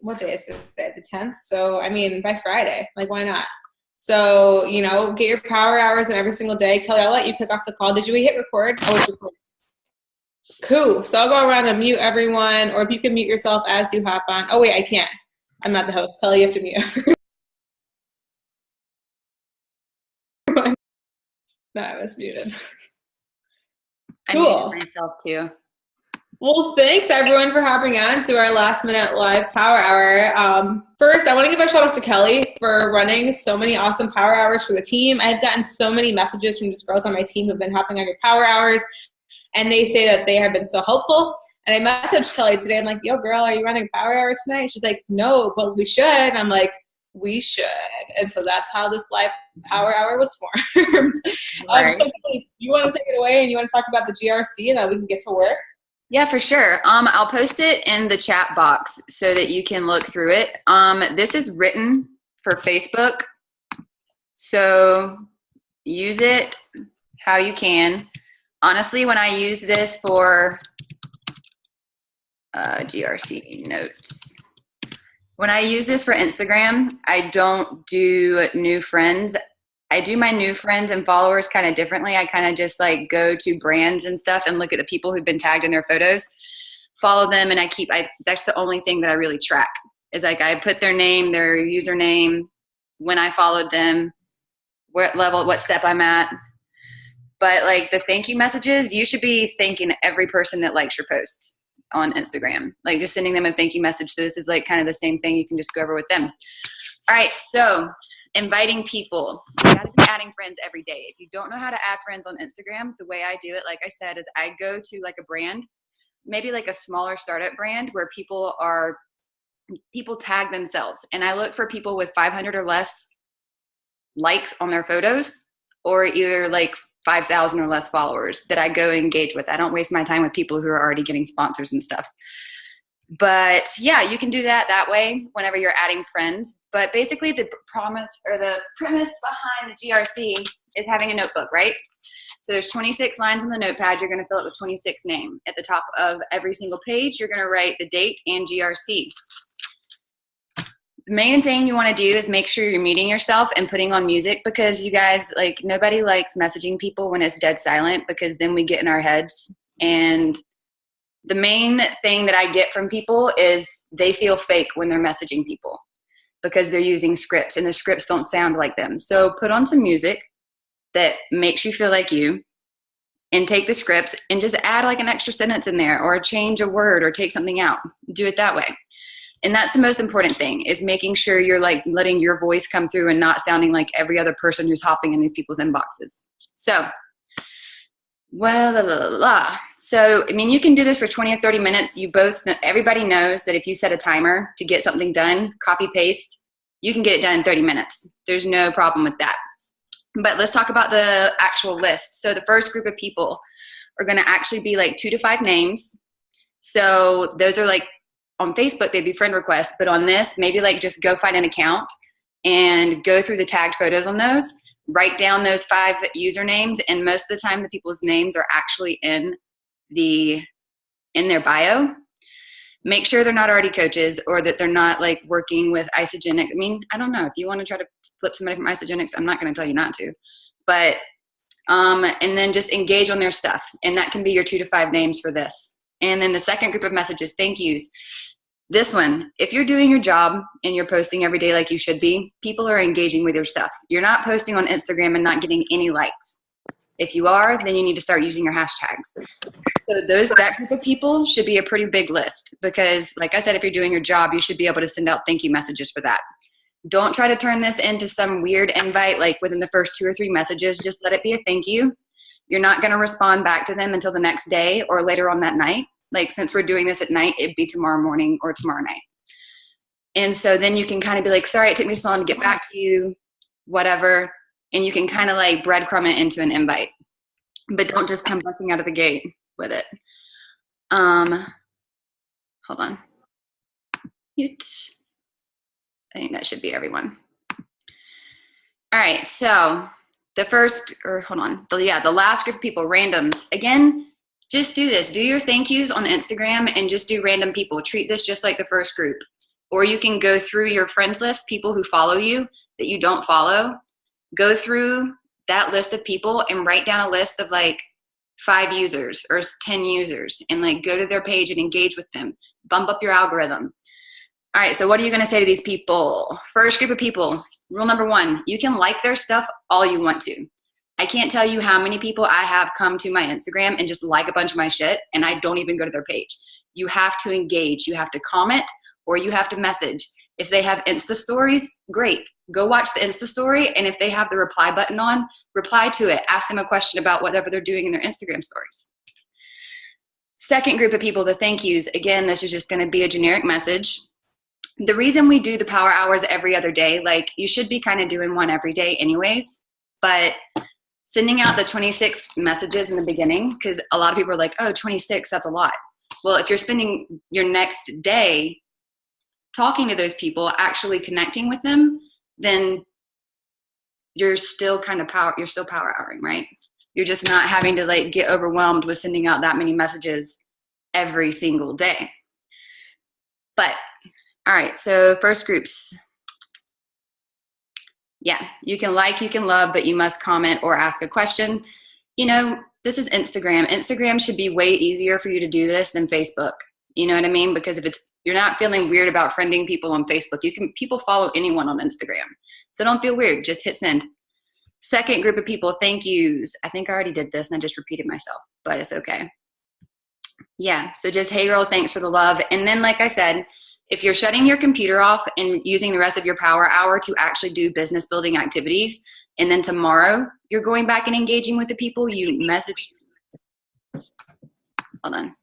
what day is it? The 10th. So, I mean, by Friday, like, why not? So, you know, get your power hours in every single day. Kelley, I'll let you kick off the call. Did you hit record? Oh, it's recording. Cool. So I'll go around and mute everyone, or if you can mute yourself as you hop on. Oh, wait, I can't. I'm not the host. Kelley, you have to mute everyone. No, I was muted. Cool. I muted myself too. Well, thanks everyone for hopping on to our last minute live power hour. First, I want to give a shout out to Kelley for running so many awesome power hours for the team. I've gotten so many messages from just girls on my team who've been hopping on your power hours, and they say that they have been so helpful. And I messaged Kelley today. I'm like, yo, girl, are you running a power hour tonight? She's like, no, but we should. And I'm like, we should. And so that's how this live power hour was formed. Right. So you want to take it away and you want to talk about the GRC and then we can get to work? Yeah, for sure. I'll post it in the chat box so that you can look through it. This is written for Facebook, so use it how you can. Honestly, when I use this for GRC notes, when I use this for Instagram, I don't do new friends. I do my new friends and followers kind of differently. I kind of just like go to brands and stuff and look at the people who've been tagged in their photos, follow them, and that's the only thing that I really track is like I put their name, their username, when I followed them, what step I'm at. But like the thank you messages, you should be thanking every person that likes your posts on Instagram, like just sending them a thank you message. So this is like kind of the same thing. You can just go over with them. All right, so inviting people. You gotta be adding friends every day. If you don't know how to add friends on Instagram, the way I do it, like I said, is I go to like a brand, maybe like a smaller startup brand where people tag themselves. And I look for people with 500 or less likes on their photos, or either like 5,000 or less followers that I go and engage with. I don't waste my time with people who are already getting sponsors and stuff. But yeah, you can do that way whenever you're adding friends. But basically the premise behind the GRC is having a notebook, right? So there's 26 lines on the notepad. You're going to fill it with 26 names. At the top of every single page, you're going to write the date and GRC. The main thing you want to do is make sure you're muting yourself and putting on music, because you guys, like, nobody likes messaging people when it's dead silent, because then we get in our heads. And the main thing that I get from people is they feel fake when they're messaging people because they're using scripts and the scripts don't sound like them. So put on some music that makes you feel like you, and take the scripts and just add like an extra sentence in there, or change a word, or take something out. Do it that way. And that's the most important thing, is making sure you're like letting your voice come through and not sounding like every other person who's hopping in these people's inboxes. So, So, I mean, you can do this for 20 or 30 minutes. Everybody knows that if you set a timer to get something done, copy paste, you can get it done in 30 minutes. There's no problem with that. But let's talk about the actual list. So the first group of people are going to actually be like 2 to 5 names. So those are like on Facebook, they'd be friend requests, but on this, maybe like just go find an account and go through the tagged photos on those, write down those 5 usernames. And most of the time the people's names are actually in their bio. Make sure they're not already coaches, or that they're not like working with Isogenic. I mean, I don't know, if you want to try to flip somebody from Isogenics, I'm not going to tell you not to, but, and then just engage on their stuff. And that can be your 2 to 5 names for this. And then the second group of messages, thank yous. This one, if you're doing your job and you're posting every day like you should be, people are engaging with your stuff. You're not posting on Instagram and not getting any likes. If you are, then you need to start using your hashtags. So that group of people should be a pretty big list, because like I said, if you're doing your job, you should be able to send out thank you messages for that. Don't try to turn this into some weird invite like within the first 2 or 3 messages. Just let it be a thank you. You're not going to respond back to them until the next day or later on that night. Like, since we're doing this at night, it'd be tomorrow morning or tomorrow night. And so then you can kind of be like, sorry, it took me so long to get back to you, whatever. And you can kind of like breadcrumb it into an invite, but don't just come busting out of the gate with it. Hold on. Mute. I think that should be everyone. All right, so the last group of people, randoms. Again, just do this. Do your thank yous on Instagram and just do random people. Treat this just like the first group. Or you can go through your friends list, people who follow you that you don't follow, go through that list of people and write down a list of like 5 users or 10 users and like go to their page and engage with them, bump up your algorithm. All right, so what are you gonna say to these people? First group of people, rule number 1, you can like their stuff all you want to. I can't tell you how many people I have come to my Instagram and just like a bunch of my shit and I don't even go to their page. You have to engage, you have to comment, or you have to message. If they have Insta stories, great. Go watch the Insta story, and if they have the reply button on, reply to it. Ask them a question about whatever they're doing in their Instagram stories. Second group of people, the thank yous. Again, this is just gonna be a generic message. The reason we do the power hours every other day, like you should be kind of doing one every day anyways, but sending out the 26 messages in the beginning, because a lot of people are like, oh, 26, that's a lot. Well, if you're spending your next day talking to those people, actually connecting with them, then you're still kind of you're still power houring, right? You're just not having to like get overwhelmed with sending out that many messages every single day. But all right, so first groups. Yeah, you can like, you can love, but you must comment or ask a question. You know, this is Instagram. Instagram should be way easier for you to do this than Facebook. You know what I mean? Because if you're not feeling weird about friending people on Facebook, people follow anyone on Instagram. So don't feel weird, just hit send. Second group of people, thank yous. I think I already did this and I just repeated myself, but it's okay. Yeah, so just, hey girl, thanks for the love. And then like I said, if you're shutting your computer off and using the rest of your power hour to actually do business building activities, and then tomorrow you're going back and engaging with the people you messaged. Hold on.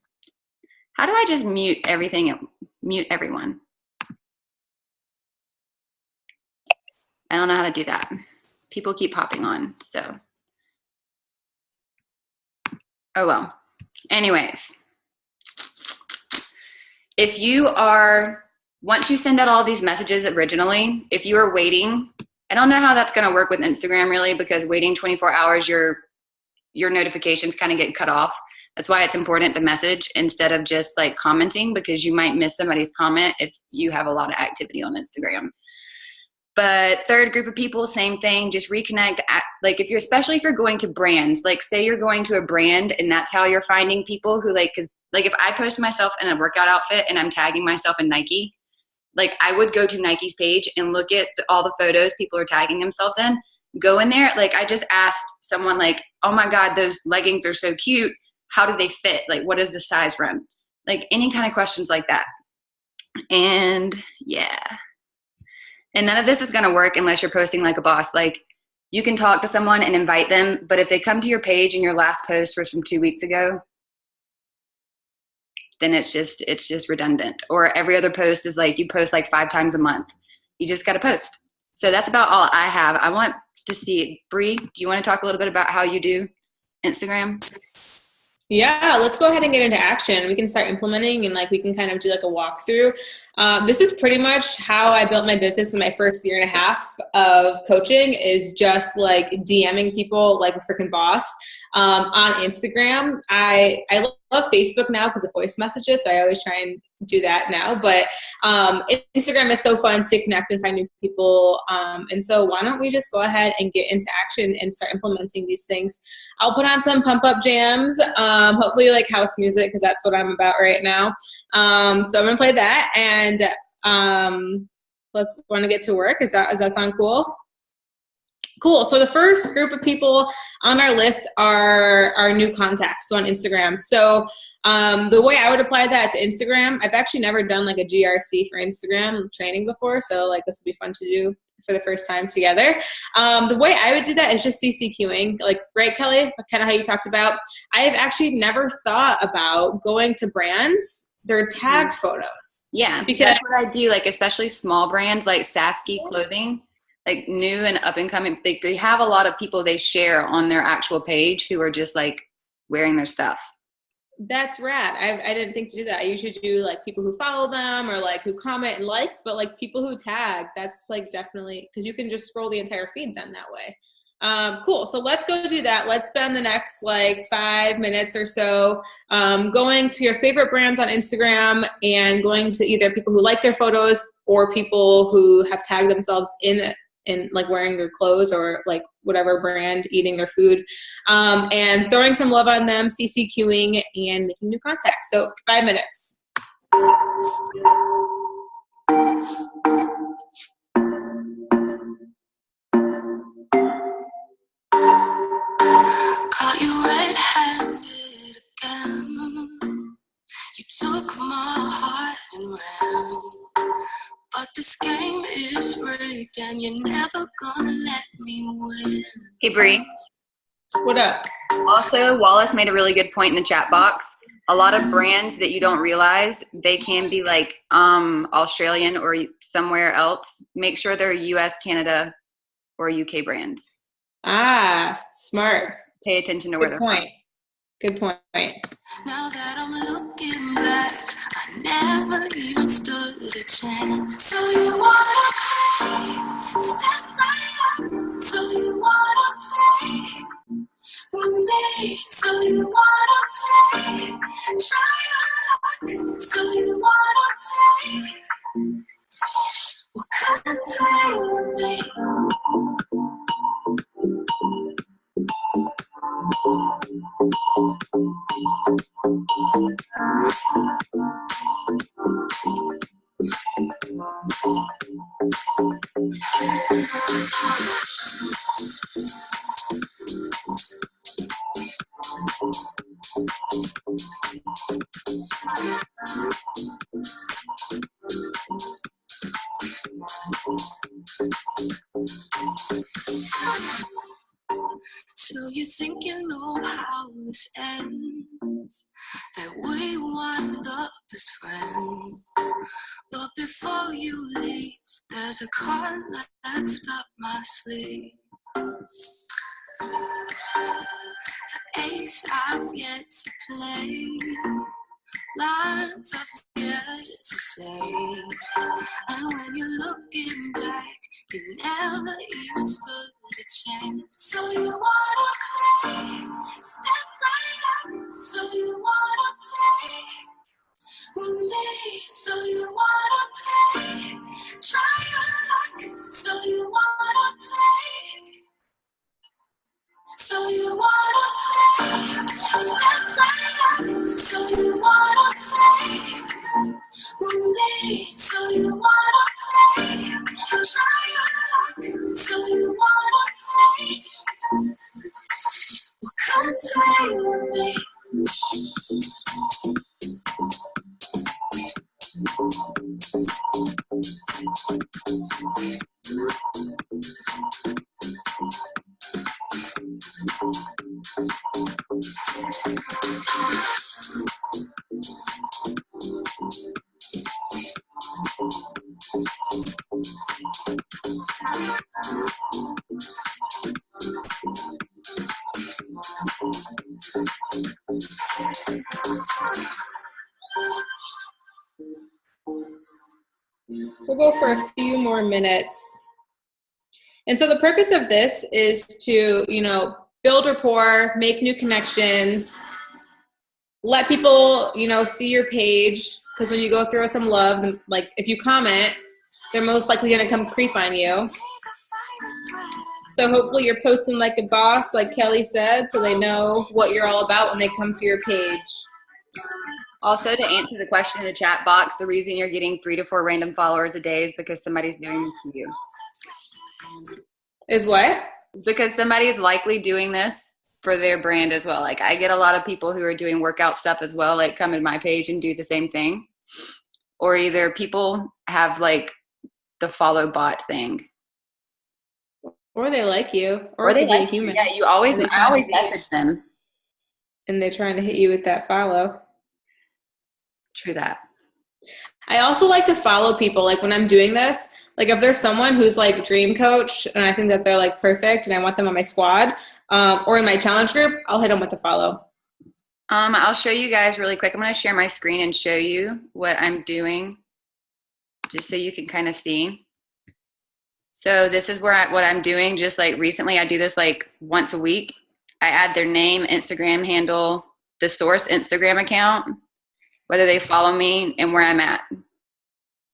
How do I just mute everything and mute everyone? I don't know how to do that. People keep popping on, so. Oh well. Anyways. If you are, once you send out all these messages originally, if you are waiting, I don't know how that's going to work with Instagram really, because waiting 24 hours, your notifications kind of get cut off. That's why it's important to message instead of just like commenting, because you might miss somebody's comment if you have a lot of activity on Instagram. But third group of people, same thing, just reconnect. Like especially if you're going to brands, like say you're going to a brand and that's how you're finding people who like, cause like if I post myself in a workout outfit and I'm tagging myself in Nike, like I would go to Nike's page and look at all the photos people are tagging themselves in, go in there. Like I just asked someone like, oh my God, those leggings are so cute. How do they fit? Like, what is the size run? Like any kind of questions like that. And yeah. And none of this is going to work unless you're posting like a boss. Like you can talk to someone and invite them, but if they come to your page and your last post was from 2 weeks ago, then it's just redundant. Or every other post is like you post like 5 times a month. You just got to post. So that's about all I have. I want to see, Bree, do you want to talk a little bit about how you do Instagram? Yeah, let's go ahead and get into action. We can start implementing and like we can kind of do like a walkthrough. This is pretty much how I built my business in my first 1.5 years of coaching, is just like DMing people like a freaking boss on Instagram. I love Facebook now because of voice messages, so I always try and do that now. But Instagram is so fun to connect and find new people. And so why don't we just go ahead and get into action and start implementing these things. I'll put on some pump up jams, hopefully like house music, because that's what I'm about right now. So I'm gonna play that, and let's want to get to work. Does that sound cool? Cool. So the first group of people on our list are our new contacts on Instagram. So the way I would apply that to Instagram, I've actually never done like a GRC for Instagram training before. So like this will be fun to do for the first time together. The way I would do that is just CCQing, like, right, Kelley? Kind of how you talked about. I have actually never thought about going to brands, their tagged photos. Yeah, because that's what I do, like especially small brands like Sasky Clothing, like new and up and coming. They have a lot of people they share on their actual page who are just like wearing their stuff. That's rad. I didn't think to do that. I usually do like people who follow them or like who comment and like, but like people who tag, that's like definitely, because you can just scroll the entire feed then that way. Cool. So let's go do that. Let's spend the next like 5 minutes or so going to your favorite brands on Instagram and going to either people who like their photos, or people who have tagged themselves in like wearing their clothes or like whatever brand, eating their food, and throwing some love on them, CCQing, and making new contacts. So 5 minutes. Caught you red-handed again. You took my heart and ran. But this game is rigged and you're never gonna let me win. Hey, Bree. What up? Also, Wallace made a really good point in the chat box. A lot of brands that you don't realize, they can be like Australian or somewhere else. Make sure they're US, Canada, or UK brands. Ah, smart. Pay attention to where they're from. Good point. Now that I'm looking back, I never even stood a chance. So you wanna play? Step right up. So you wanna play with me? So you wanna play? Try your luck. So you wanna play? Well, come and play with me. So you think you know how this ends, that we wind up as friends. But before you leave, there's a card left up my sleeve. The ace I've yet to play, lines I've yet to say. And when you're looking back, you never even stood a chance. So you wanna play? Step right up. So you wanna play with me? So you wanna play? Try your luck. So you wanna play? So you wanna play? Step right up. So you wanna play with me? So you wanna play? Try your luck. So you wanna play? Well, come play with me. We'll go for a few more minutes. And so the purpose of this is to, build rapport, make new connections, let people, see your page. Because when you go throw some love, like if you comment, they're most likely going to come creep on you. So hopefully you're posting like a boss, like Kelley said, so they know what you're all about when they come to your page. Also, to answer the question in the chat box, the reason you're getting 3 to 4 random followers a day is because somebody's doing this to you. Is what? Because somebody's likely doing this for their brand as well. Like I get a lot of people who are doing workout stuff as well, like come to my page and do the same thing. Or either people have like the follow bot thing. Or they like you. Or they like you. Yeah, I always message them. And they're trying to hit you with that follow. True that. I also like to follow people. Like when I'm doing this, like if there's someone who's like dream coach and I think that they're like perfect and I want them on my squad or in my challenge group, I'll hit them with the follow. I'll show you guys really quick. I'm going to share my screen and show you what I'm doing just so you can kind of see. So this is what I'm doing. Just like recently, I do this like once a week. I add their name, Instagram handle, the source Instagram account, whether they follow me, and where I'm at.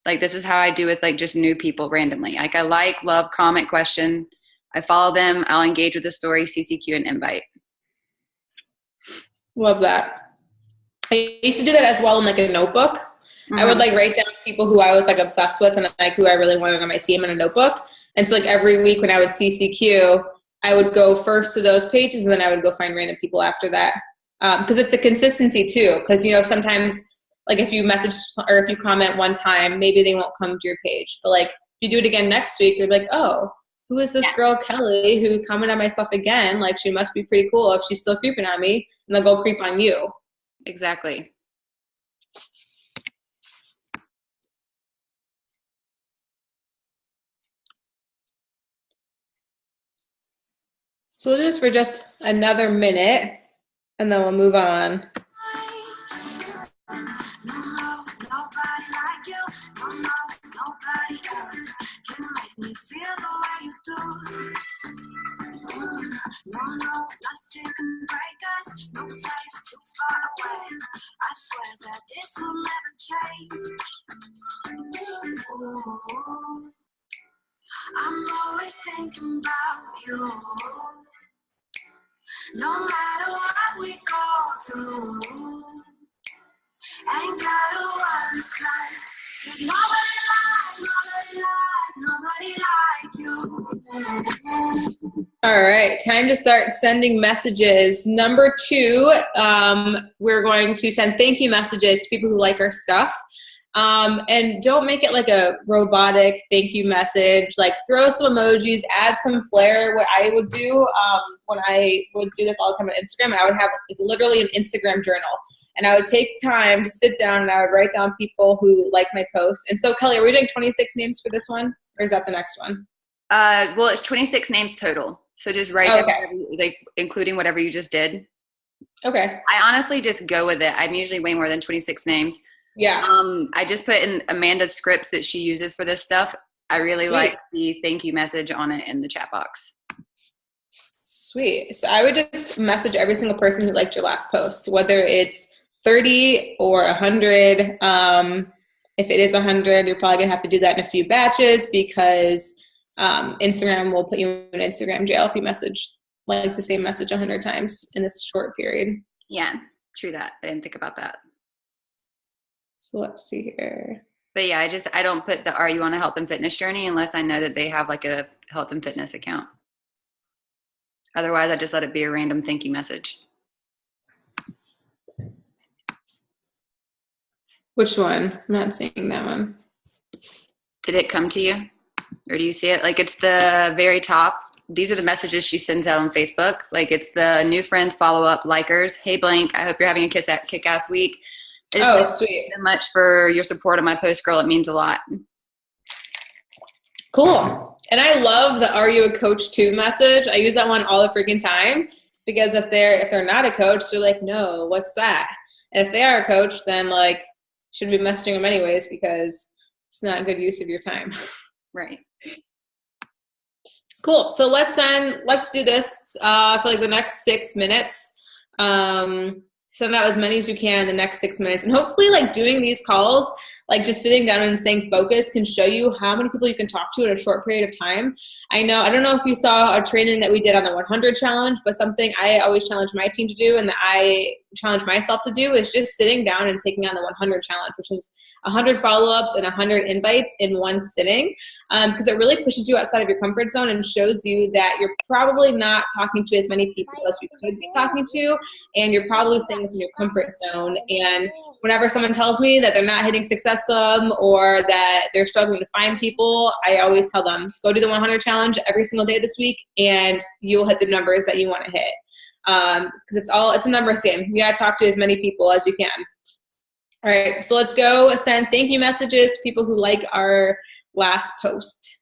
Like, this is how I do with like just new people randomly. Like, I like, love, comment, question. I follow them. I'll engage with the story, CCQ, and invite. Love that. I used to do that as well in like a notebook. Mm-hmm. I would like write down people who I was like obsessed with and like who I really wanted on my team in a notebook. And so like every week when I would CCQ, I would go first to those pages and then I would go find random people after that. Because it's the consistency too. Because, you know, sometimes like if you message or if you comment one time, maybe they won't come to your page. But like if you do it again next week, they're like, oh, who is this girl Kelley who commented on my stuff again? Like, she must be pretty cool if she's still creeping on me. And they'll go creep on you. Exactly. So we'll do this for just another minute and then we'll move on. Nothing can break us, no place too far away. I swear that this will never change. Ooh, I'm always thinking about you. No matter what we go through, ain't gotta worry 'cause there's nobody like you. All right, time to start sending messages. Number 2, we're going to send thank you messages to people who like our stuff. And don't make it like a robotic thank you message. Like, throw some emojis, add some flair. What I would do when I would do this all the time on Instagram, I would have like literally an Instagram journal. And I would take time to sit down and I would write down people who like my posts. And so, Kelley, are we doing 26 names for this one? Or is that the next one? Well, it's 26 names total. So just write down, like, including whatever you just did. Okay. I honestly just go with it. I'm usually way more than 26 names. Yeah. I just put in Amanda's scripts that she uses for this stuff. I really like the thank you message on it in the chat box. Sweet. So I would just message every single person who liked your last post, whether it's 30 or 100. If it is 100, you're probably gonna have to do that in a few batches because Instagram will put you in Instagram jail if you message like the same message 100 times in this short period. Yeah, true that. I didn't think about that. So let's see here. But yeah, I don't put the "Are you on a health and fitness journey?" unless I know that they have like a health and fitness account. Otherwise, I just let it be a random thank you message. Which one? I'm not seeing that one. Did it come to you? Or do you see it? Like, it's the very top. These are the messages she sends out on Facebook. Like, it's the new friends, follow-up, likers. Hey, blank, I hope you're having a kick-ass week. Sweet. Thank you so much for your support of my post, girl. It means a lot. Cool. And I love the "Are you a coach too?" message. I use that one all the freaking time because if they're not a coach, they're like, no, what's that? And if they are a coach, then like, shouldn't be messaging them anyways because it's not a good use of your time. Right. Cool. So let's do this for like the next 6 minutes. Send out as many as you can in the next 6 minutes. And hopefully like doing these calls, like just sitting down and saying focus can show you how many people you can talk to in a short period of time. I don't know if you saw a training that we did on the 100 challenge, but something I always challenge my team to do and that I challenge myself to do is just sitting down and taking on the 100 challenge, which is 100 follow-ups and 100 invites in one sitting, because it really pushes you outside of your comfort zone and shows you that you're probably not talking to as many people as you could be talking to, and you're probably staying within your comfort zone. And whenever someone tells me that they're not hitting Success Club or that they're struggling to find people, I always tell them, go do the 100 challenge every single day this week and you'll hit the numbers that you want to hit. Because it's a numbers game. You gotta talk to as many people as you can. All right, so let's go send thank you messages to people who like our last post.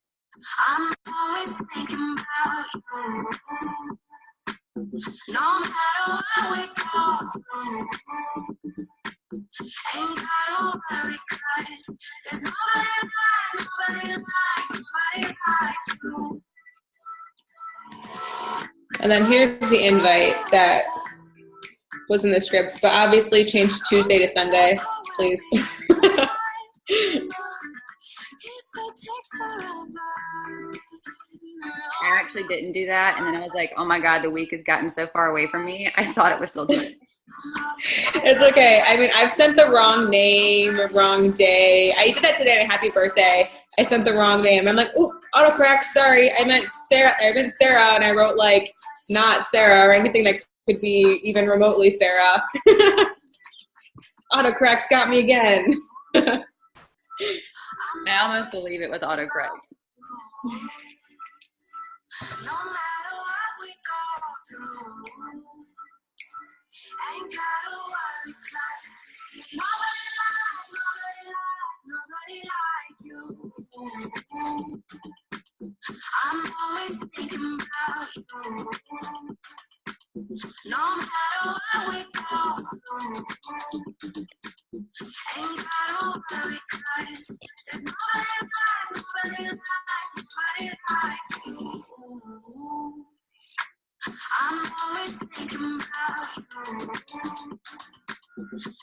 I'm always thinking about you. No matter what we go through, ain't gotta worry 'cause there's nobody like you. And then here's the invite that was in the scripts, but obviously change Tuesday to Sunday, please. I actually didn't do that, and then I was like, oh my God, the week has gotten so far away from me. I thought it was still doing it. It's okay. I mean, I've sent the wrong name, wrong day. I did that today on a happy birthday. I sent the wrong name. I'm like, ooh, autocorrect. Sorry, I meant Sarah. And I wrote like not Sarah or anything that could be even remotely Sarah. Autocorrect's got me again. I almost believe it with autocorrect. No matter what we go through, ain't gotta worry, 'cause there's nobody like you. I'm always thinking about you. No matter what we go through, ain't gotta worry, 'cause there's nobody like you. I'm always thinking about you.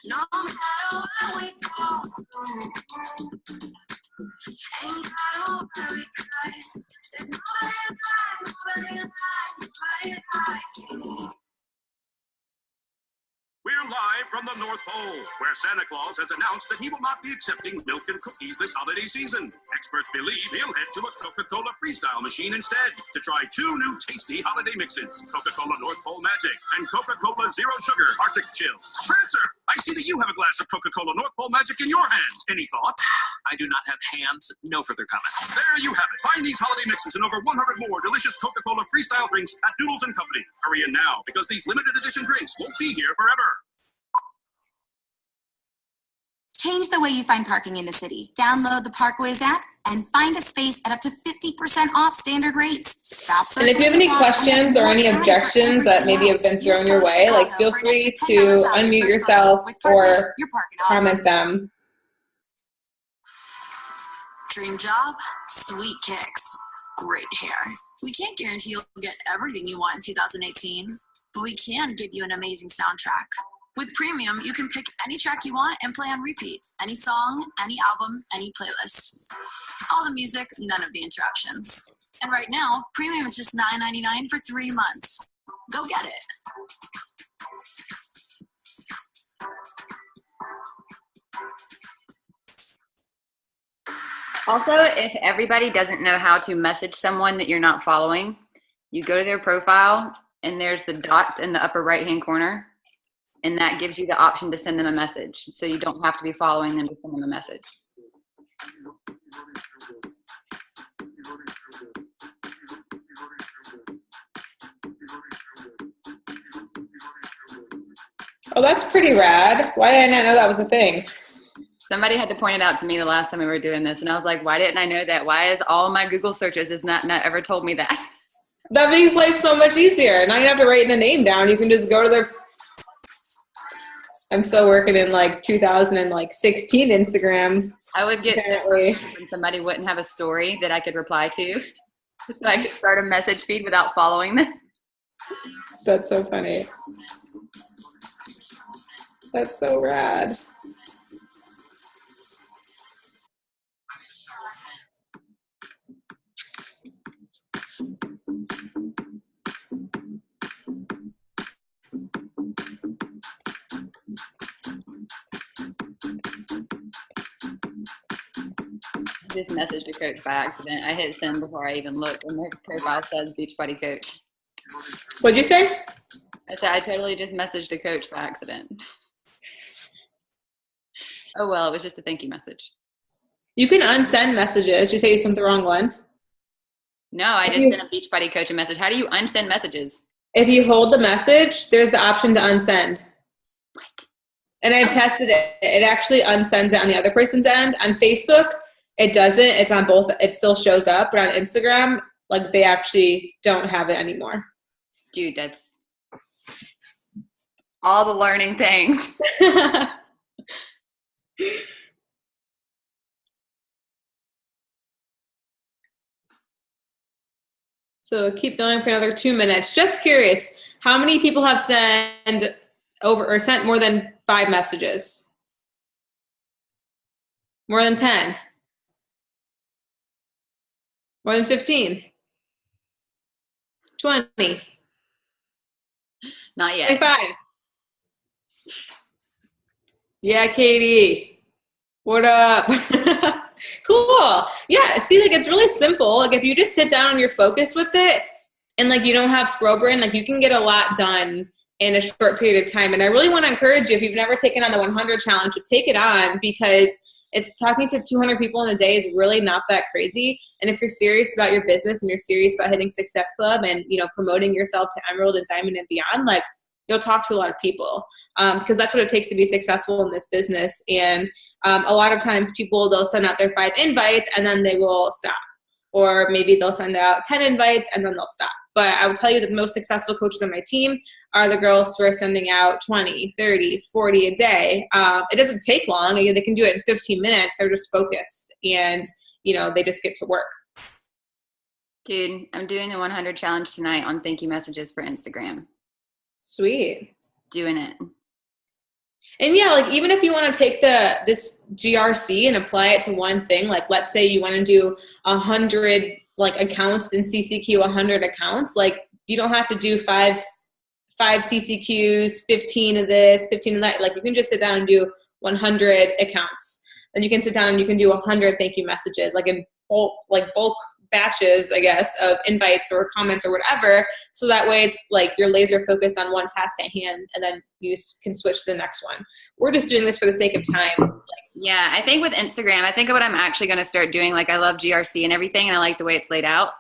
No matter what we go through, ain't gotta worry, 'cause there's nobody like you. We're live from the North Pole, where Santa Claus has announced that he will not be accepting milk and cookies this holiday season. Experts believe he'll head to a Coca-Cola Freestyle machine instead to try 2 new tasty holiday mixes, Coca-Cola North Pole Magic and Coca-Cola Zero Sugar Arctic Chill. Prancer, I see that you have a glass of Coca-Cola North Pole Magic in your hands. Any thoughts? I do not have hands. No further comment. There you have it. Find these holiday mixes and over 100 more delicious Coca-Cola Freestyle drinks at Noodles & Company. Hurry in now, because these limited edition drinks won't be here forever. Change the way you find parking in the city. Download the Parkways app and find a space at up to 50% off standard rates. Stop And if you have any questions or any objections that maybe have been thrown your way, like feel free to unmute yourself or comment them. Dream job, sweet kicks, great hair. We can't guarantee you'll get everything you want in 2018, but we can give you an amazing soundtrack. With Premium, you can pick any track you want and play on repeat. Any song, any album, any playlist. All the music, none of the interruptions. And right now, Premium is just $9.99 for 3 months. Go get it. Also, if everybody doesn't know how to message someone that you're not following, you go to their profile and there's the dots in the upper right-hand corner, and that gives you the option to send them a message. So you don't have to be following them to send them a message. Oh, that's pretty rad. Why did I not know that was a thing? Somebody had to point it out to me the last time we were doing this, and I was like, why didn't I know that? Why is all my Google searches has not ever told me that? That makes life so much easier. Now you don't have to write the name down. You can just go to their... I'm still working in like 2016 Instagram. I would get apparently when somebody wouldn't have a story that I could reply to, so I could start a message feed without following them. That's so funny. That's so rad. Just messaged a coach by accident. I hit send before I even looked, and their profile says Beachbody Coach. What'd you say? I said I totally just messaged a coach by accident. Oh well, it was just a thank you message. You can unsend messages. You say you sent the wrong one? No, I just sent a Beachbody Coach a message. How do you unsend messages? If you hold the message, there's the option to unsend. What? And I've tested it. It actually unsends it on the other person's end. On Facebook, it doesn't. It's on both. It still shows up. But on Instagram, like they actually don't have it anymore. Dude, that's all the learning things. So keep going for another 2 minutes. Just curious, how many people have sent more than 5 messages? More than 10? More than 15? 20? Not yet. 25? Yeah, Katie. What up? Cool. Yeah, see, like, it's really simple. Like, if you just sit down and you're focused with it, and, like, you don't have scroll brain, like, you can get a lot done in a short period of time. And I really want to encourage you, if you've never taken on the 100 challenge, to take it on, because it's talking to 200 people in a day is really not that crazy. And if you're serious about your business and you're serious about hitting Success Club and, you know, promoting yourself to Emerald and Diamond and beyond, like, you'll talk to a lot of people, because that's what it takes to be successful in this business. And a lot of times people, they'll send out their 5 invites and then they will stop. Or maybe they'll send out 10 invites and then they'll stop. But I will tell you that the most successful coaches on my team are the girls who are sending out 20, 30, 40 a day. It doesn't take long. They can do it in 15 minutes. They're just focused and, you know, they just get to work. Dude, I'm doing the 100 challenge tonight on thank you messages for Instagram. Sweet. Doing it. And yeah, like, even if you want to take this GRC and apply it to one thing, like, let's say you want to do 100 like accounts in CCQ, 100 accounts, like, you don't have to do five CCQs, 15 of this, 15 of that. Like, you can just sit down and do 100 accounts. Then you can sit down and you can do 100 thank you messages, like in bulk batches, I guess, of invites or comments or whatever. So that way it's like you're laser focused on one task at hand, and then you can switch to the next one. We're just doing this for the sake of time. Yeah, I think with Instagram, I think what I'm actually going to start doing, like, I love GRC and everything, and I like the way it's laid out.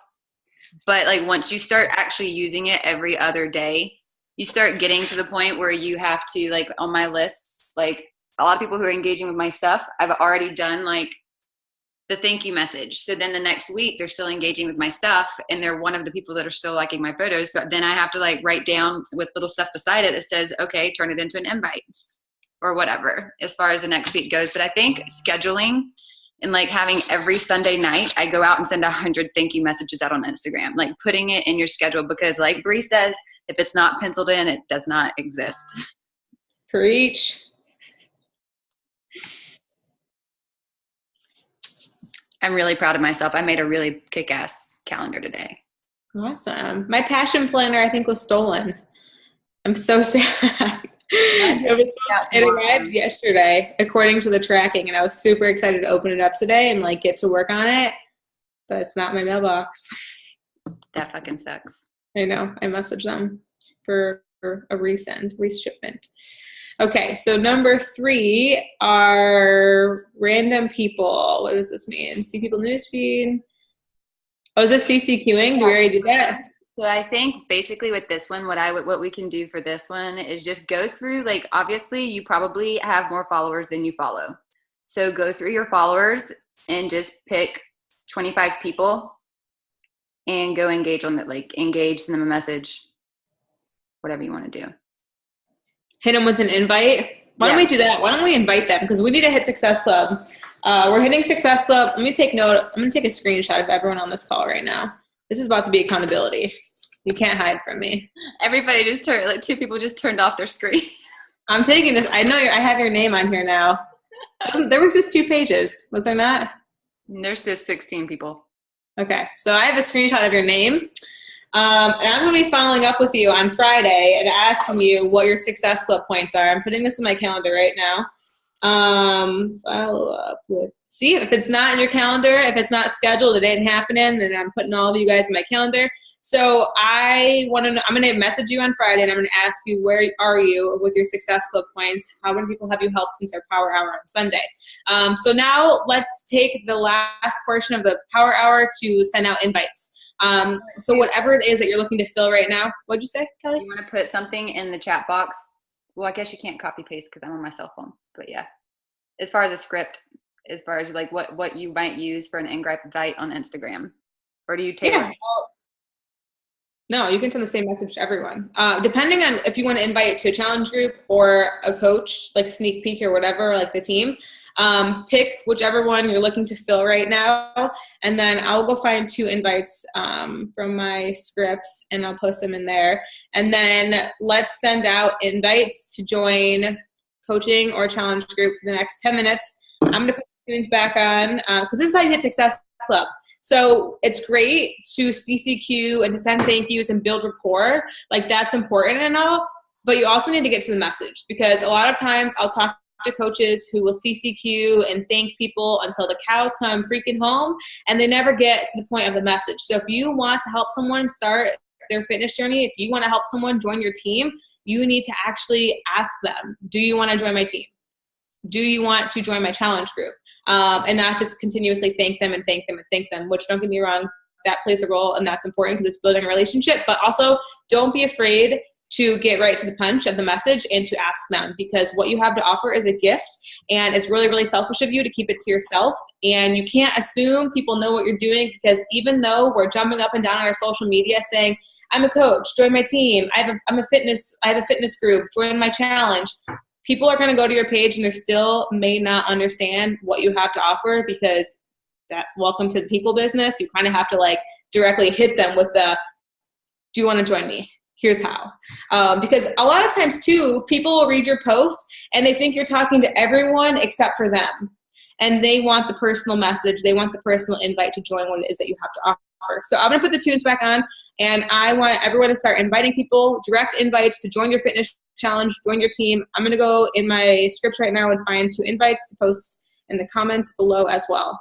But, like, once you start actually using it every other day, you start getting to the point where you have to, like, on my lists, like, a lot of people who are engaging with my stuff, I've already done, like, the thank you message. So then the next week they're still engaging with my stuff and they're one of the people that are still liking my photos. So then I have to, like, write down with little stuff beside it that says, okay, turn it into an invite or whatever as far as the next week goes. But I think scheduling and, like, having every Sunday night, I go out and send 100 thank you messages out on Instagram, like, putting it in your schedule, because like Bree says, if it's not penciled in, it does not exist. Preach. I'm really proud of myself. I made a really kick-ass calendar today. Awesome. My passion planner, I think, was stolen. I'm so sad. It arrived yesterday, according to the tracking, and I was super excited to open it up today and, like, get to work on it, but it's not my mailbox. That fucking sucks. I know. I messaged them for a reshipment. Okay, so number 3 are random people. What does this mean? See people newsfeed. Oh, is this CCQing? Do we already do that? So I think basically with this one, what we can do for this one is just go through, like, obviously you probably have more followers than you follow. So go through your followers and just pick 25 people and go engage on that, like, engage, send them a message, whatever you want to do. Hit them with an invite. Why don't we do that? Why don't we invite them? Because we need to hit Success Club. We're hitting Success Club. Let me take note. I'm going to take a screenshot of everyone on this call right now. This is about to be accountability. You can't hide from me. Everybody just turned, like, 2 people just turned off their screen. I'm taking this. I know I have your name on here now. There was just 2 pages. Was there not? There's just 16 people. Okay. So I have a screenshot of your name. And I'm going to be following up with you on Friday and asking you what your Success Club points are. I'm putting this in my calendar right now. Follow up with, see, if it's not in your calendar, if it's not scheduled, it ain't happening, and I'm putting all of you guys in my calendar. So I want to know, I'm going to message you on Friday, and I'm going to ask you, where are you with your Success Club points? How many people have you helped since our Power Hour on Sunday? So now let's take the last portion of the Power Hour to send out invites. So whatever it is that you're looking to fill right now, what'd you say, Kelly? You want to put something in the chat box? Well, I guess you can't copy paste because I'm on my cell phone, but yeah. As far as a script, as far as, like, what you might use for an invite on Instagram, or do you take? Yeah. No, you can send the same message to everyone. Depending on if you want to invite it to a challenge group or a coach, like sneak peek or whatever, like the team. Pick whichever one you're looking to fill right now, and then I'll go find 2 invites from my scripts, and I'll post them in there. And then let's send out invites to join coaching or challenge group for the next 10 minutes. I'm going to put the screens back on because this is how you hit Success Club. So it's great to CCQ and to send thank yous and build rapport. Like, that's important and all, but you also need to get to the message, because a lot of times I'll talk to coaches who will CCQ and thank people until the cows come freaking home, and they never get to the point of the message. So if you want to help someone start their fitness journey, if you want to help someone join your team, you need to actually ask them, do you want to join my team? Do you want to join my challenge group? And not just continuously thank them and thank them and thank them, which, don't get me wrong, that plays a role and that's important because it's building a relationship. But also, don't be afraid to get right to the punch of the message and to ask them, because what you have to offer is a gift, and it's really, really selfish of you to keep it to yourself. And you can't assume people know what you're doing, because even though we're jumping up and down on our social media saying, I'm a coach, join my team, I have a fitness group, join my challenge, people are going to go to your page and they still may not understand what you have to offer, because that, welcome to the people business. You kind of have to like directly hit them with the, do you want to join me? Here's how. Because a lot of times too, people will read your posts and they think you're talking to everyone except for them. And they want the personal message. They want the personal invite to join what it is that you have to offer. So I'm going to put the tunes back on, and I want everyone to start inviting people, direct invites to join your fitness challenge, join your team. I'm going to go in my scripts right now and find 2 invites to post in the comments below as well.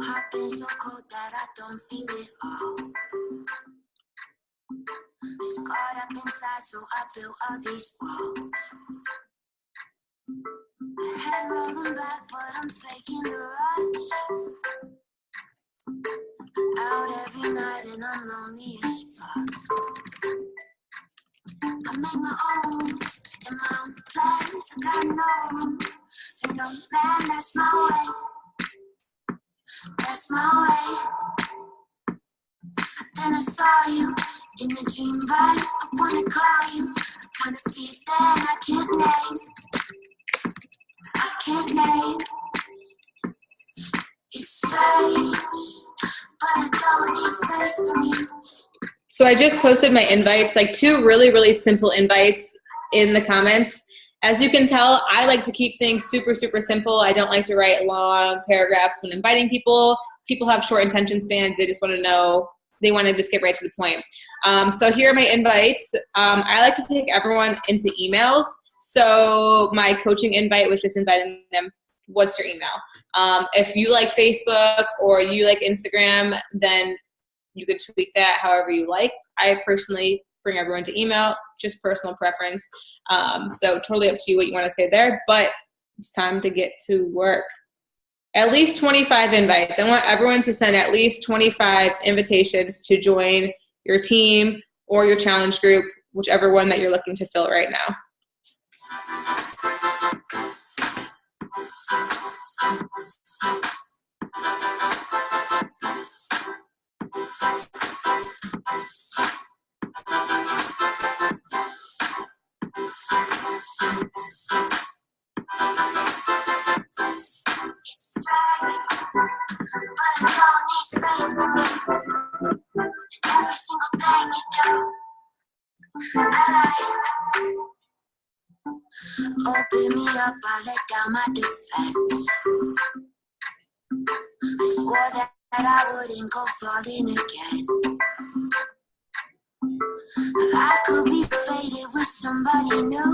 I've been so cold that I don't feel it all. Scarred up inside, so I built all these walls. My head rolling back, but I'm faking the rush. I'm out every night and I'm lonely as fuck. I make my own rules in my own place. I got no room for no man. That's my way. That's my way. Then I saw you in a dream, right? I wanna call you. I kind of feel that I can't name. I can't name. It's strange, but I don't need space for me. So I just posted my invites, like 2 really, really simple invites in the comments. As you can tell, I like to keep things super, super simple. I don't like to write long paragraphs when inviting people. People have short attention spans. They just want to know, they want to just get right to the point. So here are my invites. I like to take everyone into emails. So my coaching invite was just inviting them, what's your email? If you like Facebook or you like Instagram, then you could tweak that however you like. I personally bring everyone to email, just personal preference. So totally up to you what you want to say there, but it's time to get to work. At least 25 invites. I want everyone to send at least 25 invitations to join your team or your challenge group, whichever one that you're looking to fill right now. Every single thing you do, I like. Open me up, I let down my defense. I swore that I wouldn't go falling again. I could be faded with somebody new.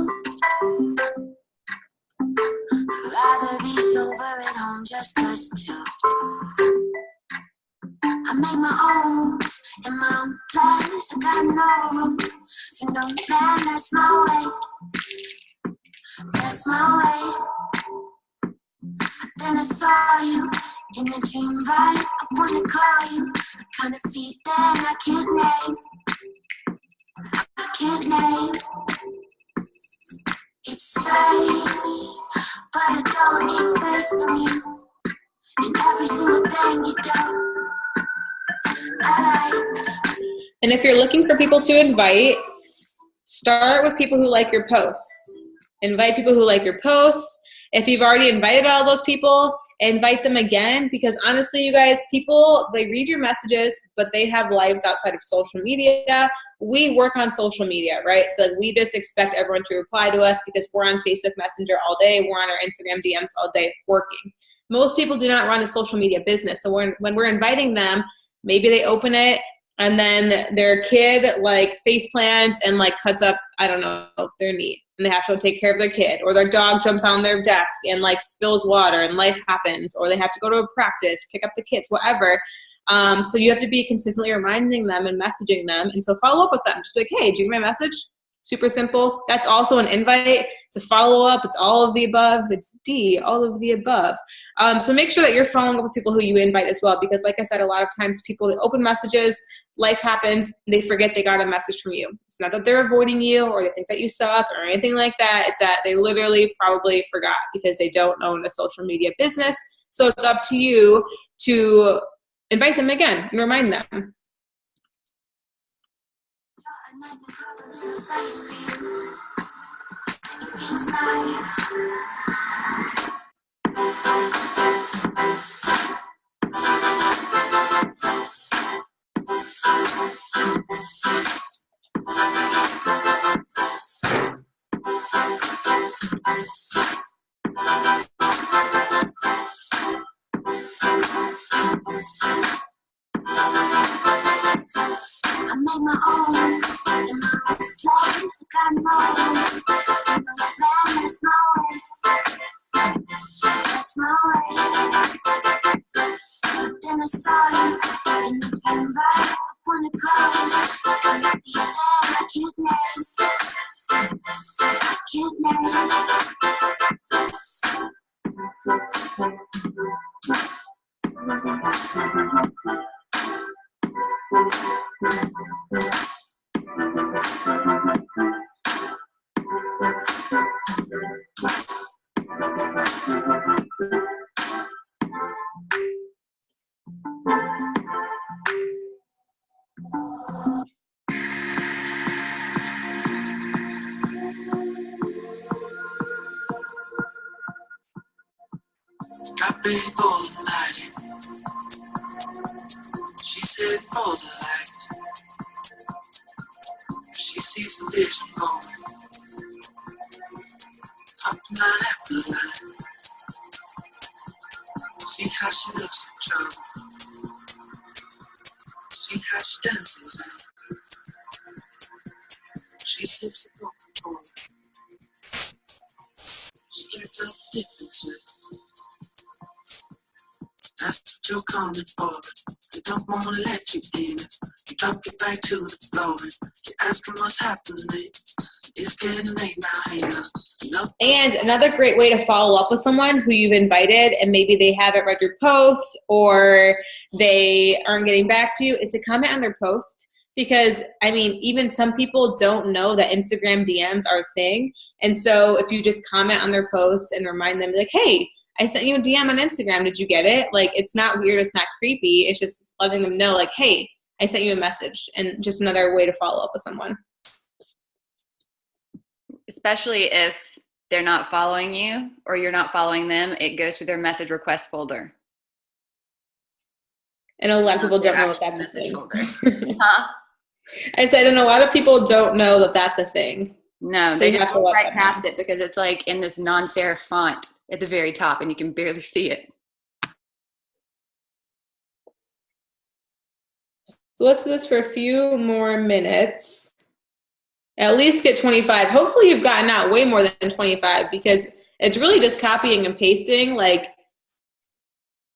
I'd rather be sober at home, just us two. I make my own rules in my own place. I got no room for no man. That's my way. That's my way. Then I saw you in a dream, right? I wanna call you. I kind of feel that I can't name. I can't name. It's strange, but I don't need space from you. And every single thing you do, And if you're looking for people to invite, start with people who like your posts. Invite people who like your posts. If you've already invited all those people, invite them again, because honestly, you guys, people, they read your messages, but they have lives outside of social media. We work on social media, right? So we just expect everyone to reply to us because we're on Facebook Messenger all day. We're on our Instagram DMs all day working. Most people do not run a social media business. So when we're inviting them, maybe they open it and then their kid like face plants and like cuts up, I don't know, their knee. And they have to go take care of their kid, or their dog jumps on their desk and like spills water and life happens, or they have to go to a practice, pick up the kids, whatever. So you have to be consistently reminding them and messaging them. And so follow up with them. Just be like, hey, did you get my message? Super simple. That's also an invite. It's a follow up. It's all of the above. It's D, all of the above. So make sure that you're following up with people who you invite as well, because like I said, a lot of times people, they open messages, life happens, they forget they got a message from you. It's not that they're avoiding you or they think that you suck or anything like that. It's that they literally probably forgot because they don't own a social media business. So it's up to you to invite them again and remind them. I made my own, in my own place, got no one. That's my way. That's my way. Then I saw you, and you came by. I wanna call you, and the air I can't name. Can't Got ready for the night. She said for the light. She sees the vision going. Up line after line. See how she looks in trouble. See how she dances and she sips a Coca-Cola. She can't tell the difference. That's what you're coming for. They don't wanna let you in it. You don't get back to the floor. You're asking what's happening. It's getting late now, hey now. And another great way to follow up with someone who you've invited and maybe they haven't read your posts or they aren't getting back to you is to comment on their post. Because, I mean, even some people don't know that Instagram DMs are a thing. And so if you just comment on their posts and remind them, like, hey, I sent you a DM on Instagram. Did you get it? Like, it's not weird. It's not creepy. It's just letting them know, like, hey, I sent you a message. And just another way to follow up with someone. Especially if they're not following you or you're not following them, it goes to their message request folder. And a lot of people don't know if that's a thing. Huh? I said, and a lot of people don't know that that's a thing. No, So they you just have to go let right them past know. it because it's like in this non-serif font at the very top and you can barely see it. So let's do this for a few more minutes. At least get 25. Hopefully you've gotten out way more than 25 because it's really just copying and pasting. Like,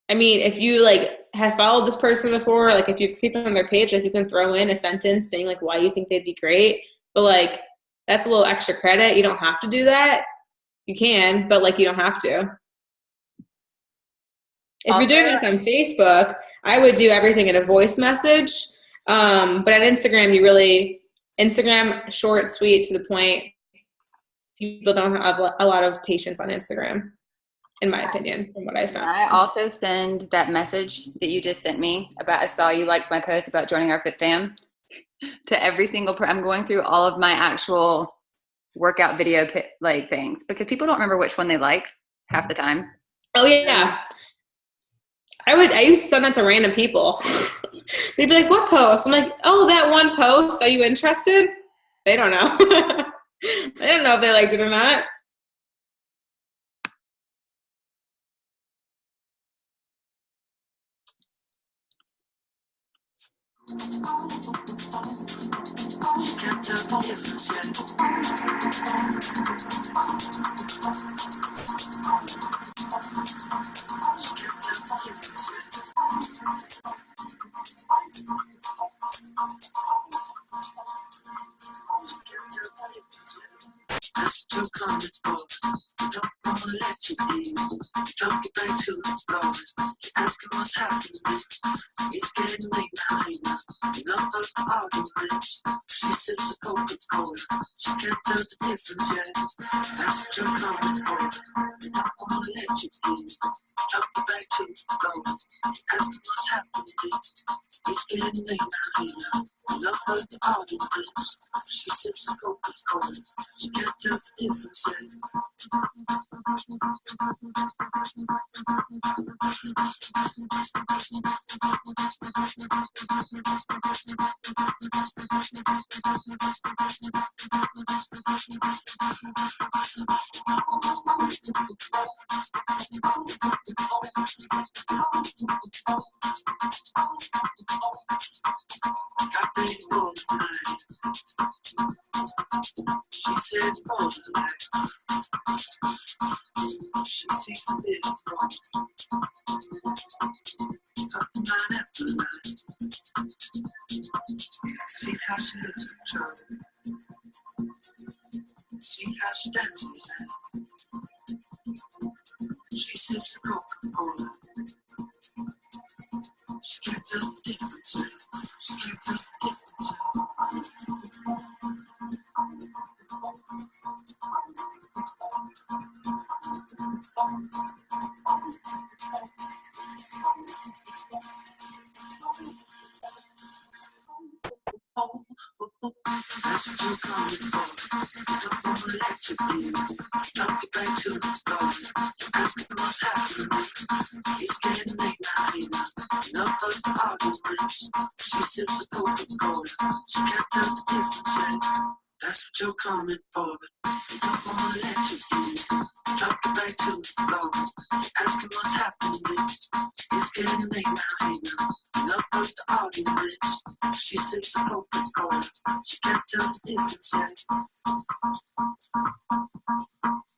I mean, if you like have followed this person before, like if you've clicked on their page, like you can throw in a sentence saying like why you think they'd be great. But like that's a little extra credit. You don't have to do that. You can, but like you don't have to. If you're doing this on Facebook, I would do everything in a voice message. But on Instagram, Instagram, short, sweet, to the point. People don't have a lot of patience on Instagram. in my opinion, from what I found. I also send that message that you just sent me about, I saw you liked my post about joining our Fit Fam, to every single I'm going through all of my actual workout video like things, because people don't remember which one they like half the time. Oh yeah. I used to send that to random people. They'd be like, what post? I'm like, oh, that one post. Are you interested? They don't know. I don't know if they liked it or not.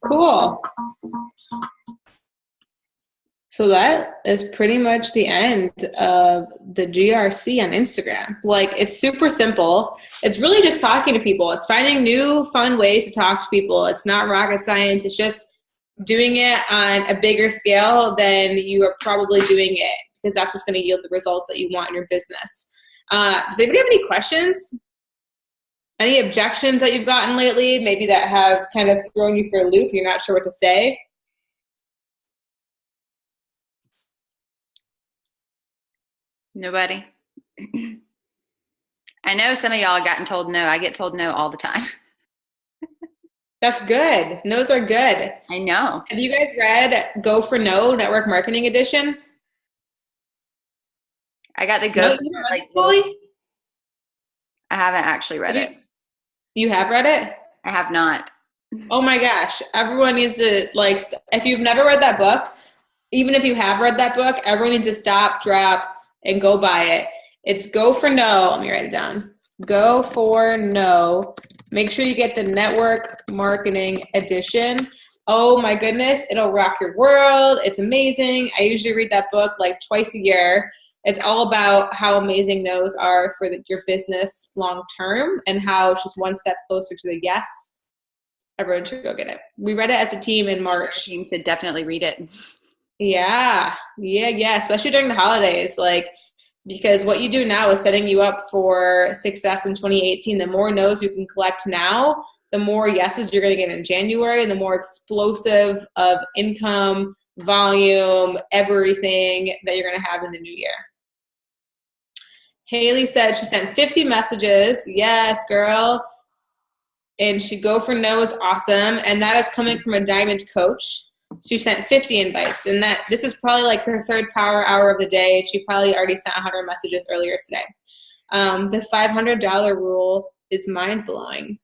Cool. So that is pretty much the end of the GRC on Instagram. Like, it's super simple. It's really just talking to people. It's finding new fun ways to talk to people. It's not rocket science. It's just doing it on a bigger scale than you are probably doing it, because that's what's going to yield the results that you want in your business. Does anybody have any questions? Any objections that you've gotten lately, maybe that have kind of thrown you for a loop? You're not sure what to say? Nobody. I know some of y'all have gotten told no. I get told no all the time. That's good. No's are good. I know. Have you guys read Go for No Network Marketing Edition? I got the Go for No, like Kelley? I haven't actually read it. You have read it? I have not. Oh my gosh. Everyone needs to, like, if you've never read that book, even if you have read that book, everyone needs to stop, drop, and go buy it. It's Go for No. Let me write it down. Go for No. Make sure you get the Network Marketing Edition. Oh my goodness. It'll rock your world. It's amazing. I usually read that book like twice a year. It's all about how amazing no's are for your business long term, and how it's just one step closer to the yes. Everyone should go get it. We read it as a team in March. Our team should definitely read it. Yeah, especially during the holidays, like, because what you do now is setting you up for success in 2018. The more no's you can collect now, the more yeses you're going to get in January, and the more explosive of income, volume, everything that you're going to have in the new year. Haley said she sent 50 messages. Yes, girl. And she go for no is awesome. And that is coming from a diamond coach. She sent 50 invites. And this is probably like her third power hour of the day. She probably already sent 100 messages earlier today. The $500 rule is mind-blowing.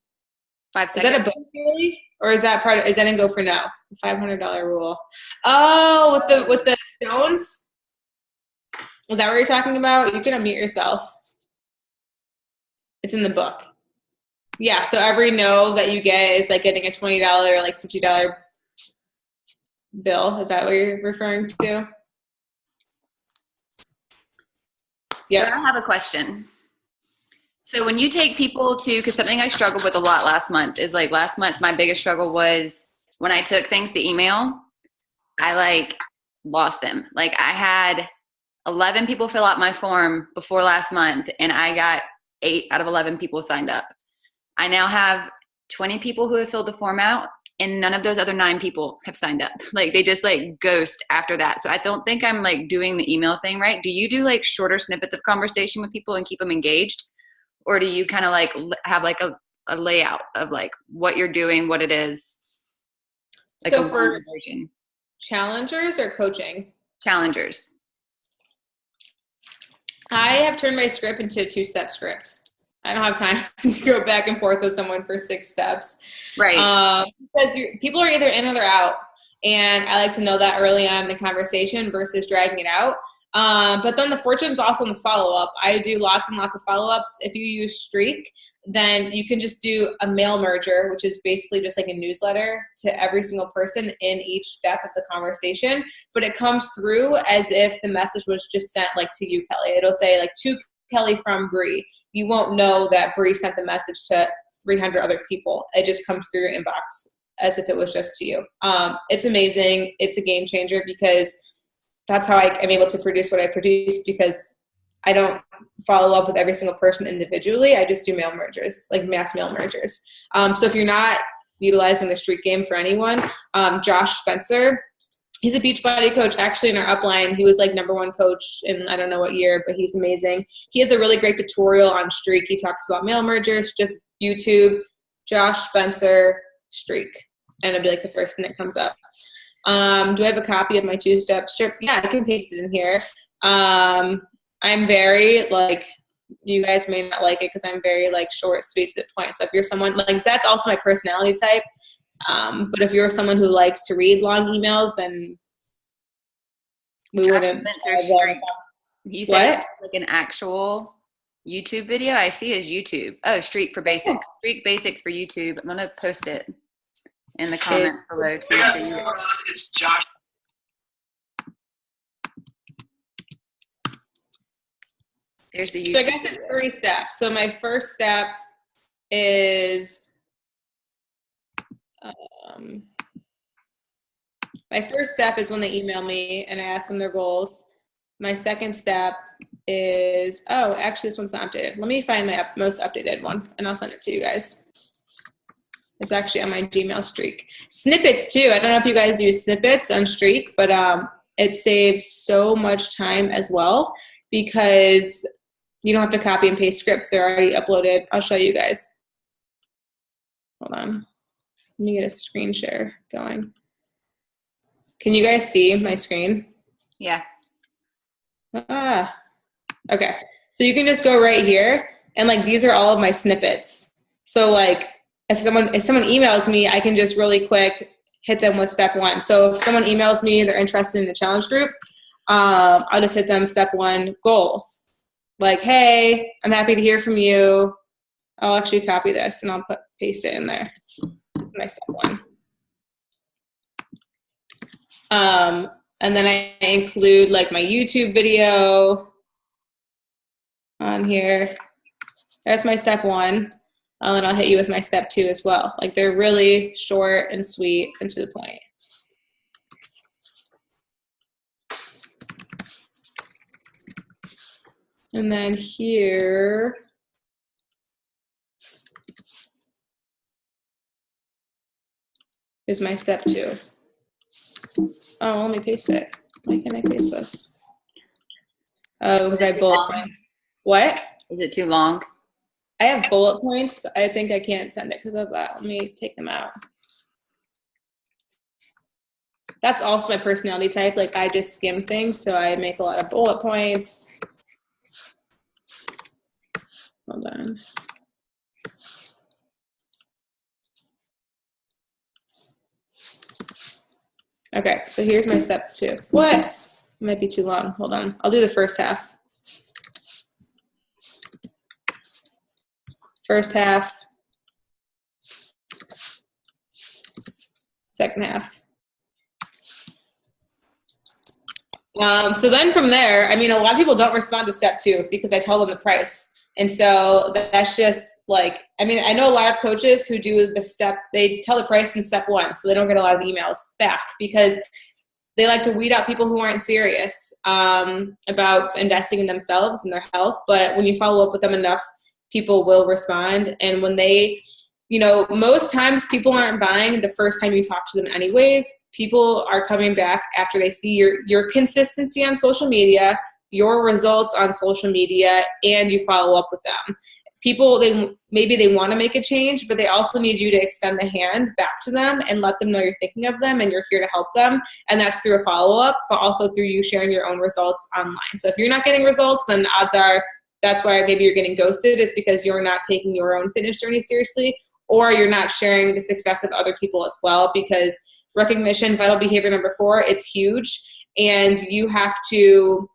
5 seconds. Is that a book, Haley? Or is that is that in Go for No? The $500 rule. Oh, with the stones? Is that what you're talking about? You can unmute yourself. It's in the book. Yeah, so every no that you get is like getting a $20 or like $50 bill. Is that what you're referring to? Yeah. So I have a question. So when you take people to, because something I struggled with a lot last month is like last month, my biggest struggle was when I took things to email, I like lost them. Like I had 11 people fill out my form before last month and I got 8 out of 11 people signed up. I now have 20 people who have filled the form out and none of those other 9 people have signed up. Like they just like ghost after that. So I don't think I'm like doing the email thing right. Do you do like shorter snippets of conversation with people and keep them engaged? Or do you kind of like have like a layout of like what you're doing, what it is? Like so a for version. Challengers or coaching? Challengers. I have turned my script into a 2-step script. I don't have time to go back and forth with someone for 6 steps. Right. Because people are either in or they're out. And I like to know that early on in the conversation versus dragging it out. But then the fortune is also in the follow-up. I do lots and lots of follow-ups. If you use Streak, then you can just do a mail merger, which is basically just like a newsletter to every single person in each step of the conversation. But it comes through as if the message was just sent like to you, Kelley. It'll say like to Kelley from Bree. You won't know that Bree sent the message to 300 other people. It just comes through your inbox as if it was just to you. It's amazing. It's a game changer because that's how I am able to produce what I produce, because I don't follow up with every single person individually. I just do mail mergers, like mass mail mergers. So if you're not utilizing the Streak game for anyone, Josh Spencer, he's a Beachbody coach actually in our upline. He was like #1 coach in I don't know what year, but he's amazing. He has a really great tutorial on Streak. He talks about mail mergers. Just YouTube, Josh Spencer, Streak, and it'll be like the first thing that comes up. Do I have a copy of my 2-step script? Yeah, I can paste it in here. I'm very like, you guys may not like it because I'm very like short, sweet to the point. So if you're someone like, that's also my personality type. But if you're someone who likes to read long emails, then we wouldn't. You said it's like an actual YouTube video? I see is YouTube. Oh, Streak for Basics. Oh. Streak Basics for YouTube. I'm going to post it in the comments below too. It's Josh. There's the YouTube. So I guess it's 3 steps. So my first step is when they email me and I ask them their goals. My second step is, oh, actually this one's not updated. Let me find my most updated one and I'll send it to you guys. It's actually on my Gmail Streak. Snippets too. I don't know if you guys use snippets on Streak, but it saves so much time as well because you don't have to copy and paste scripts. They're already uploaded. I'll show you guys. Hold on. Let me get a screen share going. Can you guys see my screen? Yeah. Okay. So you can just go right here and like these are all of my snippets. So like if someone emails me, I can just really quick hit them with step 1. So if someone emails me, they're interested in the challenge group, I'll just hit them step 1, goals. Like, hey, I'm happy to hear from you. I'll actually copy this and I'll paste it in there. My step 1. And then I include like my YouTube video on here. That's my step 1. And then I'll hit you with my step 2 as well. Like they're really short and sweet and to the point. And then here is my step 2. Oh, let me paste it. Why can't I paste this? Oh, because I have bullet points. What? Is it too long? I have bullet points. I think I can't send it because of that. Let me take them out. That's also my personality type. Like, I just skim things, so I make a lot of bullet points. Hold on. Okay, so here's my step 2. What? It might be too long. Hold on. I'll do the first half. First half. Second half. So then from there, I mean, a lot of people don't respond to step 2 because I tell them the price. And so that's just like, I mean, I know a lot of coaches who do the step, they tell the price in step 1, so they don't get a lot of emails back because they like to weed out people who aren't serious about investing in themselves and their health. But when you follow up with them enough, people will respond. And when they, you know, most times people aren't buying the first time you talk to them anyways. People are coming back after they see your consistency on social media, your results on social media, and you follow up with them. People, maybe they want to make a change, but they also need you to extend the hand back to them and let them know you're thinking of them and you're here to help them. And that's through a follow-up, but also through you sharing your own results online. So if you're not getting results, then the odds are that's why maybe you're getting ghosted, is because you're not taking your own fitness journey seriously, or you're not sharing the success of other people as well. Because recognition, vital behavior number 4, it's huge. And you have to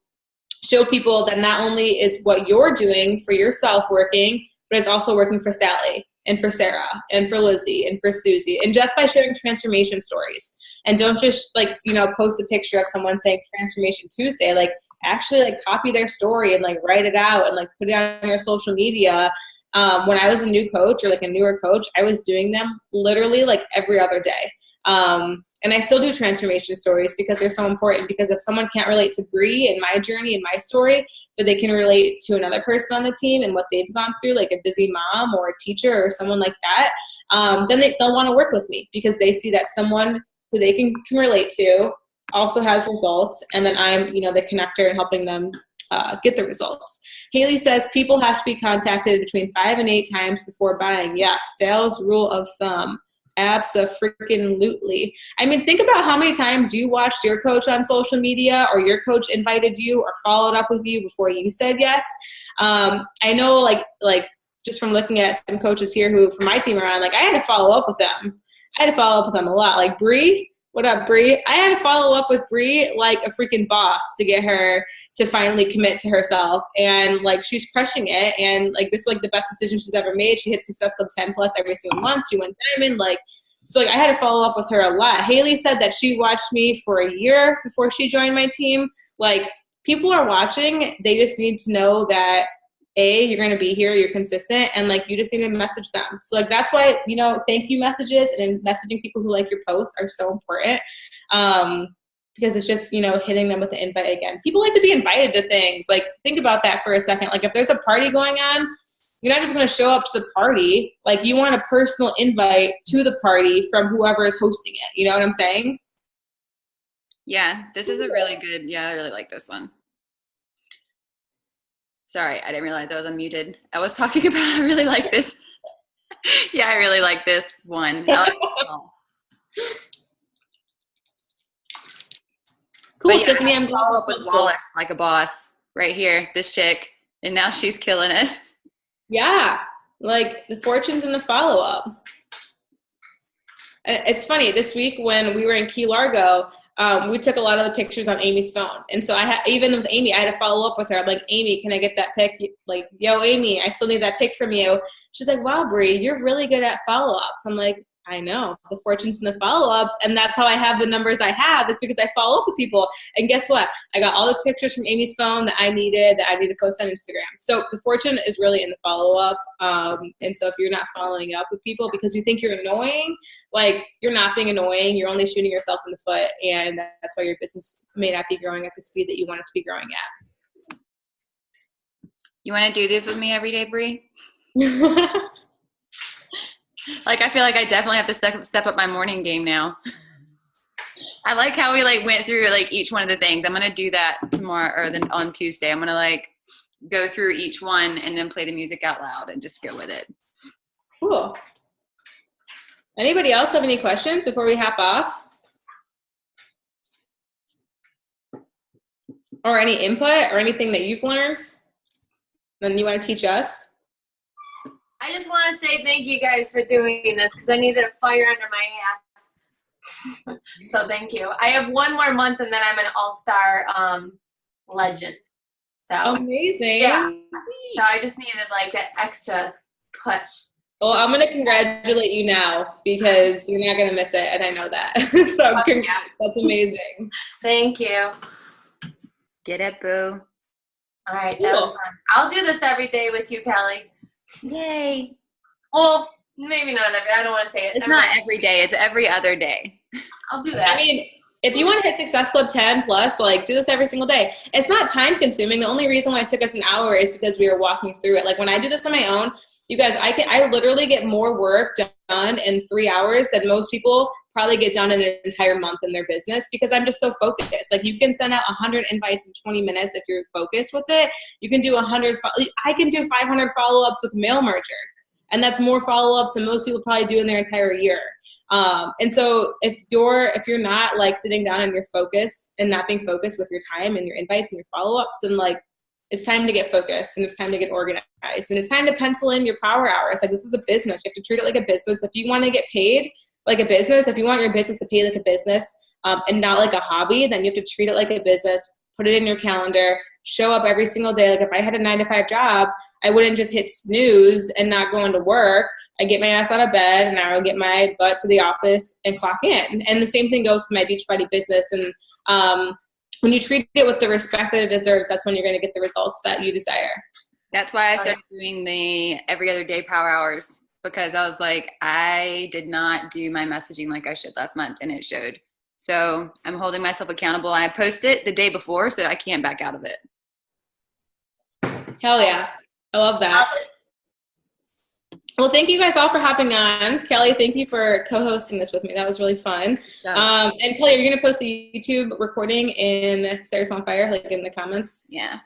show people that not only is what you're doing for yourself working, but it's also working for Sally and for Sarah and for Lizzie and for Susie. And just by sharing transformation stories. And don't just like, you know, post a picture of someone saying Transformation Tuesday, like actually like copy their story and like write it out and like put it on your social media. When I was a new coach or like a newer coach, I was doing them literally like every other day. And I still do transformation stories because they're so important, because if someone can't relate to Bree and my journey and my story, but they can relate to another person on the team and what they've gone through, like a busy mom or a teacher or someone like that, then they'll want to work with me because they see that someone who they can relate to also has results. And then I'm, you know, the connector and helping them get the results. Haley says people have to be contacted between 5 and 8 times before buying. Yes, sales rule of thumb. Abso-freaking-lutely. I mean, think about how many times you watched your coach on social media, or your coach invited you or followed up with you before you said yes. I know, like just from looking at some coaches here who, from my team around, like I had to follow up with them. I had to follow up with them a lot. Like Bree, what up, Bree? I had to follow up with Bree like a freaking boss to get her to finally commit to herself, and like she's crushing it, and like this is like the best decision she's ever made. She hit Success Club 10 plus every single month. She went diamond, like, so like I had to follow up with her a lot. Haley said that she watched me for a year before she joined my team. Like, people are watching. They just need to know that you're going to be here, you're consistent, and like you just need to message them. So like that's why, you know, thank you messages and messaging people who like your posts are so important. Because it's just, you know, hitting them with the invite again. People like to be invited to things. Like, think about that for a second. Like, if there's a party going on, you're not just going to show up to the party. Like, you want a personal invite to the party from whoever is hosting it. You know what I'm saying? Yeah, this is a really good, I really like this one. Sorry, I didn't realize I was unmuted. I was talking about, I really like this. Yeah, I really like this one. I like this one. Cool, but Tiffany. I'm follow up with Wallace like a boss right here. This chick, and now she's killing it. Yeah, like the fortunes in the follow up. It's funny, this week when we were in Key Largo, we took a lot of the pictures on Amy's phone, and so even with Amy, I had to follow up with her. I'm like, Amy, can I get that pic? Like, yo, Amy, I still need that pic from you. She's like, wow, Bree, you're really good at follow ups. I'm like, I know, the fortunes and the follow-ups, and that's how I have the numbers I have, is because I follow up with people. And guess what? I got all the pictures from Amy's phone that I needed to post on Instagram. So the fortune is really in the follow-up. And so if you're not following up with people because you think you're annoying, like, you're not being annoying, you're only shooting yourself in the foot, and that's why your business may not be growing at the speed that you want it to be growing at. You want to do this with me every day, Bree? Like, I feel like I definitely have to step up my morning game now. I like how we like went through like each one of the things. I'm gonna do that tomorrow or then on Tuesday. I'm gonna like go through each one and then play the music out loud and just go with it. Cool. Anybody else have any questions before we hop off? Or any input or anything that you've learned? Then you want to teach us? I just want to say thank you guys for doing this because I needed a fire under my ass. So thank you. I have one more month and then I'm an all-star legend. So amazing. Yeah. So I just needed like an extra push. Well, I'm going to congratulate you now because you're not going to miss it, and I know that. So congrats. That's amazing. Thank you. Get it, boo. All right, that was fun. I'll do this every day with you, Kelley. Yay. Well, maybe not every. I don't want to say it. It's not every day. It's every other day. I'll do that. I mean, if you want to hit Success Club 10 plus, like do this every single day. It's not time consuming. The only reason why it took us an hour is because we were walking through it. Like when I do this on my own, you guys, I literally get more work done in 3 hours than most people probably get done in an entire month in their business because I'm just so focused. Like you can send out 100 invites in 20 minutes if you're focused with it. You can do I can do 500 follow-ups with Mail Merger. And that's more follow-ups than most people probably do in their entire year. And so if you're not like sitting down and you're focused and not being focused with your time and your invites and your follow-ups, then like it's time to get focused and it's time to get organized and it's time to pencil in your power hours. Like this is a business. You have to treat it like a business. If you want to get paid like a business, if you want your business to pay like a business and not like a hobby, then you have to treat it like a business, put it in your calendar, show up every single day. Like if I had a 9-to-5 job, I wouldn't just hit snooze and not go into work. I get my ass out of bed and I would get my butt to the office and clock in. And the same thing goes for my Beachbody business. And when you treat it with the respect that it deserves, that's when you're going to get the results that you desire. That's why I started doing the every other day power hours because I was like, I did not do my messaging like I should last month and it showed. So I'm holding myself accountable. I post it the day before so I can't back out of it. Hell yeah. I love that. Well, thank you guys all for hopping on. Kelley, thank you for co-hosting this with me. That was really fun. And Kelley, are you going to post the YouTube recording in Sarah's on Fire, like in the comments? Yeah.